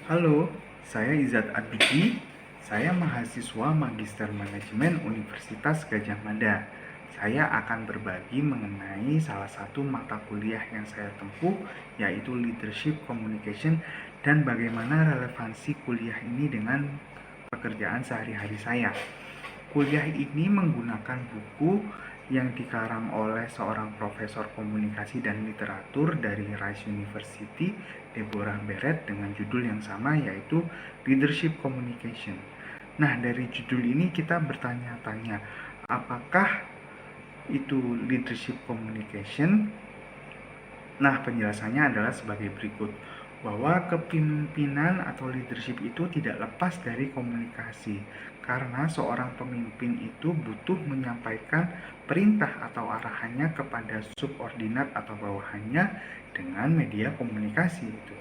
Halo, saya Izat Abidi. Saya mahasiswa Magister Manajemen Universitas Gadjah Mada. Saya akan berbagi mengenai salah satu mata kuliah yang saya tempuh, yaitu Leadership Communication, dan bagaimana relevansi kuliah ini dengan pekerjaan sehari-hari saya. Kuliah ini menggunakan buku yang dikarang oleh seorang profesor komunikasi dan literatur dari Rice University, Deborah Barrett, dengan judul yang sama, yaitu Leadership Communication. Nah, dari judul ini kita bertanya-tanya, apakah itu leadership communication? Nah, penjelasannya adalah sebagai berikut, bahwa kepemimpinan atau leadership itu tidak lepas dari komunikasi, karena seorang pemimpin itu butuh menyampaikan perintah atau arahannya kepada subordinat atau bawahannya dengan media komunikasi itu.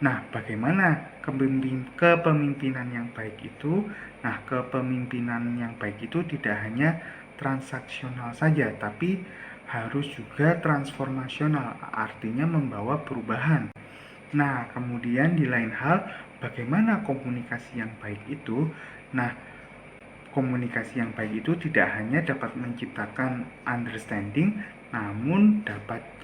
Nah, bagaimana kepemimpinan yang baik itu? Nah, kepemimpinan yang baik itu tidak hanya transaksional saja, tapi harus juga transformasional, artinya membawa perubahan. Nah, kemudian di lain hal, bagaimana komunikasi yang baik itu? Nah, komunikasi yang baik itu tidak hanya dapat menciptakan understanding, namun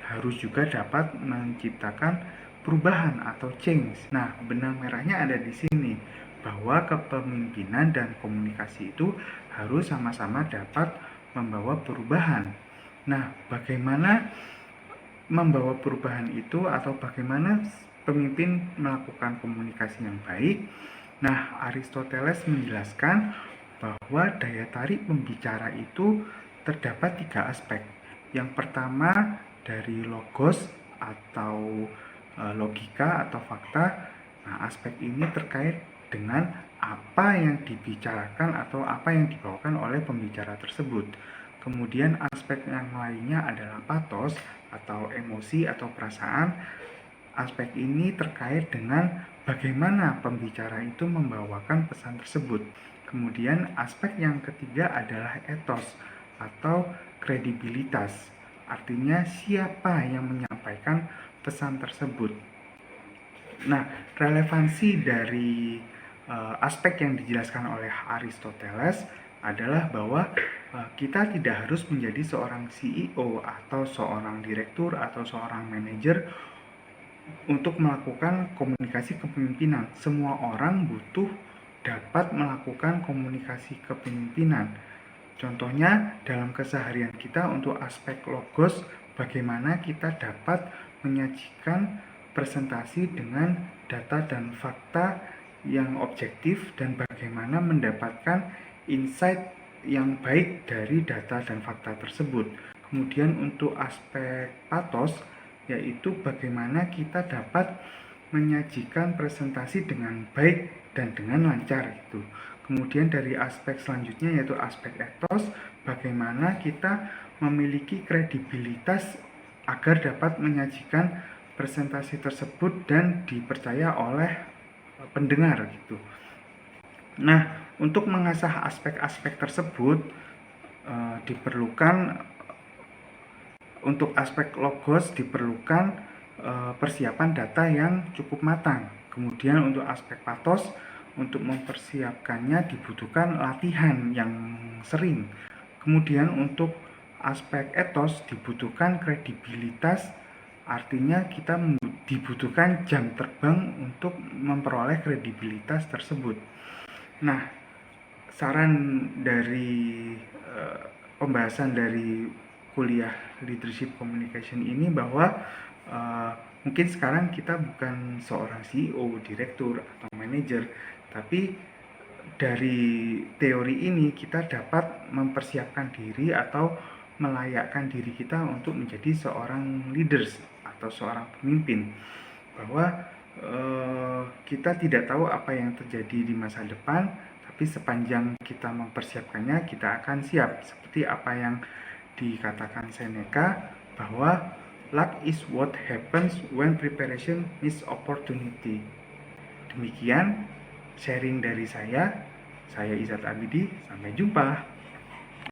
harus juga dapat menciptakan perubahan atau change. Nah, benang merahnya ada di sini, bahwa kepemimpinan dan komunikasi itu harus sama-sama dapat membawa perubahan. Nah, bagaimana membawa perubahan itu, atau bagaimana pemimpin melakukan komunikasi yang baik? Nah, Aristoteles menjelaskan bahwa daya tarik pembicara itu terdapat 3 aspek. Yang pertama dari logos atau logika atau fakta. Nah, aspek ini terkait dengan apa yang dibicarakan atau apa yang dibawakan oleh pembicara tersebut. Kemudian aspek yang lainnya adalah pathos atau emosi atau perasaan. Aspek ini terkait dengan bagaimana pembicara itu membawakan pesan tersebut. Kemudian aspek yang ketiga adalah ethos atau kredibilitas. Artinya siapa yang menyampaikan pesan tersebut. Nah, relevansi dari aspek yang dijelaskan oleh Aristoteles adalah bahwa kita tidak harus menjadi seorang CEO atau seorang direktur atau seorang manajer untuk melakukan komunikasi kepemimpinan. Semua orang butuh dapat melakukan komunikasi kepemimpinan. Contohnya dalam keseharian kita untuk aspek logos, bagaimana kita dapat menyajikan presentasi dengan data dan fakta yang objektif, dan bagaimana mendapatkan insight yang baik dari data dan fakta tersebut. Kemudian untuk aspek pathos, yaitu bagaimana kita dapat menyajikan presentasi dengan baik dan dengan lancar itu. Kemudian dari aspek selanjutnya yaitu aspek ethos, bagaimana kita memiliki kredibilitas agar dapat menyajikan presentasi tersebut dan dipercaya oleh pendengar gitu. Nah, untuk mengasah aspek-aspek tersebut diperlukan, untuk aspek logos diperlukan persiapan data yang cukup matang. Kemudian untuk aspek pathos, untuk mempersiapkannya dibutuhkan latihan yang sering. Kemudian untuk aspek ethos dibutuhkan kredibilitas, artinya kita dibutuhkan jam terbang untuk memperoleh kredibilitas tersebut. Nah, saran dari pembahasan dari kuliah Leadership Communication ini bahwa mungkin sekarang kita bukan seorang CEO, direktur, atau manajer, tapi dari teori ini kita dapat mempersiapkan diri atau melayakkan diri kita untuk menjadi seorang leaders atau seorang pemimpin, bahwa kita tidak tahu apa yang terjadi di masa depan, tapi sepanjang kita mempersiapkannya, kita akan siap. Seperti apa yang dikatakan Seneca, bahwa luck is what happens when preparation meets opportunity. Demikian sharing dari saya Izat Abidi. Sampai jumpa.